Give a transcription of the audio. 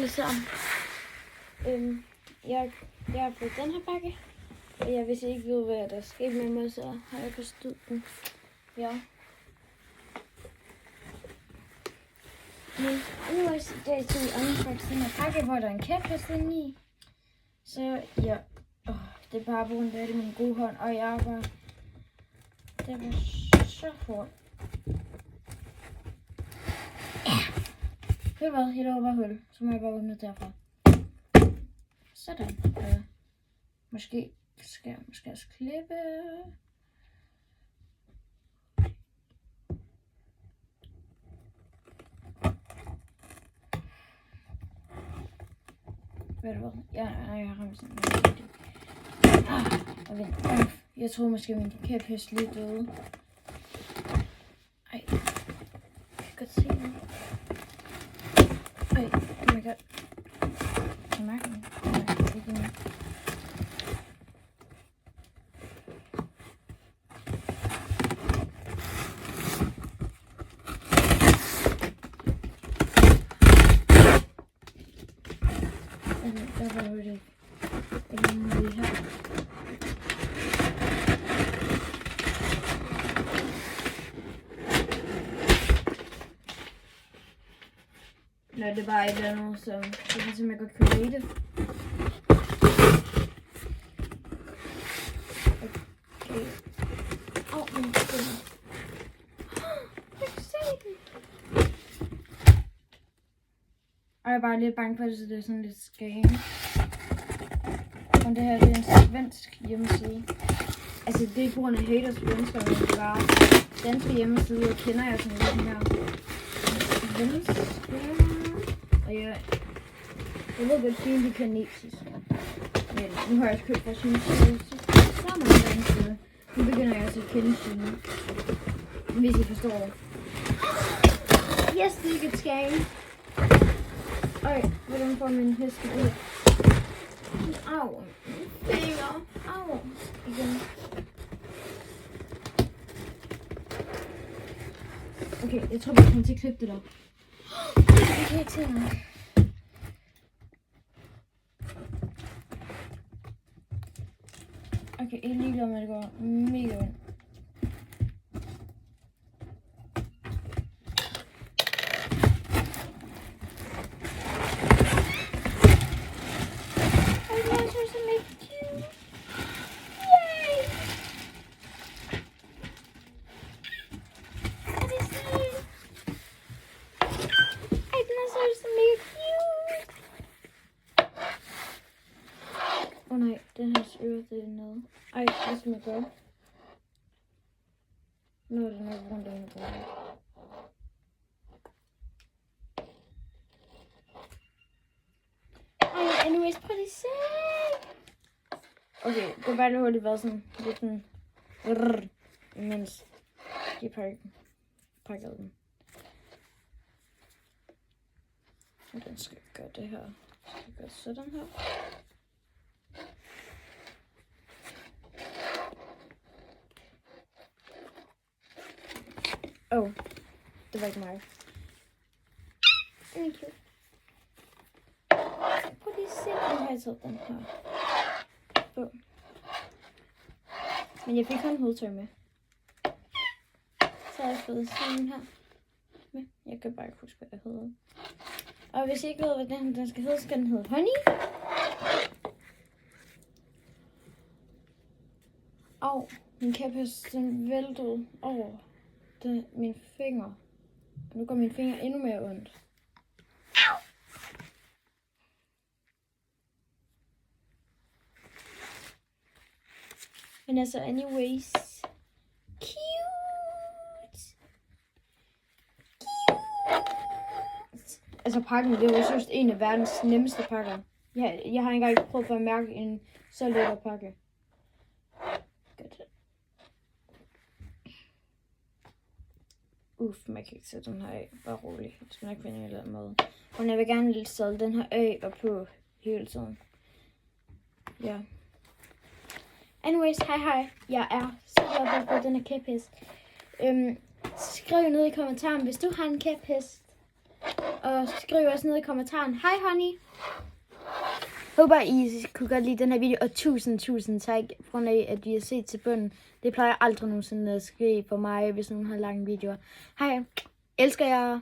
Så, jeg har fået den her pakke, og jeg vidste ikke ved, hvad der skete med mig, så har jeg forstået den. Ja. Men anyways, i dag tog vi unboxing den her pakke, hvor der er en kæphest inde i. Så ja, det er bare på grund af det min gode hånd, og jeg var, det var så hårdt. Ved du hvad, jeg lover bare hul, så må jeg bare åbne derfra. Sådan. Måske skal jeg også klippe. Ved du hvad? Jeg har ramt sådan noget. Jeg tror måske min kæphest lige døde. Ej. Jeg kan godt se den. Ej, oh my god. Jeg mærker den. Ikke endnu. Der var jo det. Jeg må lige her. Nej, det er bare et eller andet, som jeg kan simpelthen godt kunne lide det. Okay. Min finger. Jeg kan se den. Og jeg er bare lidt bange for det, så det er sådan lidt scam. Og det her, det er en svensk hjemmeside. Altså, det er ikke på grund af haters på ønsker, men det var danske hjemmeside, jeg kender jeg sådan lidt her. Og jeg ved godt, at de kinesisk. Men nu har jeg købt fra Kina, så mange gange siden. Nu begynder jeg også at kende Kina. Hvis I forstår det. Yes, det er ikke et scam. Øj, hvordan får min hest ud? Au. Finger. Au. Igen. Okay, jeg tror, jeg kommer til at klippe det der. Okay, til mig. Okay, jeg er ligeglad med, at det går mega ondt. Nej, den her ører det er nede. Ej, hvad skal man gøre? Nu er det nok rundt om det. Ej, anyways, prøv lige se. Okay, det var bare lidt hurtigt været sådan lidt sådan imens de pakkede den. Og den skal gøre det her. Skal gøre sådan her. Det var ikke mig. Thank you. Prøv lige at se, nu har jeg taget den her på. Men jeg fik kun hovedtøj med. Så har jeg fået sådan her med. Jeg kan bare ikke huske, hvad det hedder. Og hvis I ikke ved, hvad den skal hedde, skal den hedde Honey. Og min kæphest, den væltede over min finger. Nu går min finger endnu mere ondt. Men altså, anyways. Cute. Altså, pakken, det var just en af verdens nemmeste pakker. Jeg har ikke engang prøvet at mærke en så lækker pakke. Man kan ikke sætte den her af. Bare rolig. Det skal nok finde en eller anden måde. Og jeg vil gerne lidt sætte den her af og på hele tiden. Ja. Anyways, hej. Jeg er så glad for den her kæphest. Skriv ned i kommentaren, hvis du har en kæphest. Og skriv også ned i kommentaren. Hej honey. Håber I kunne godt lide den her video. Og tusind tak på grund af at I har set til bunden. Det plejer aldrig nogensinde at ske for mig, hvis nogen har lange videoer. Hej. Elsker jer.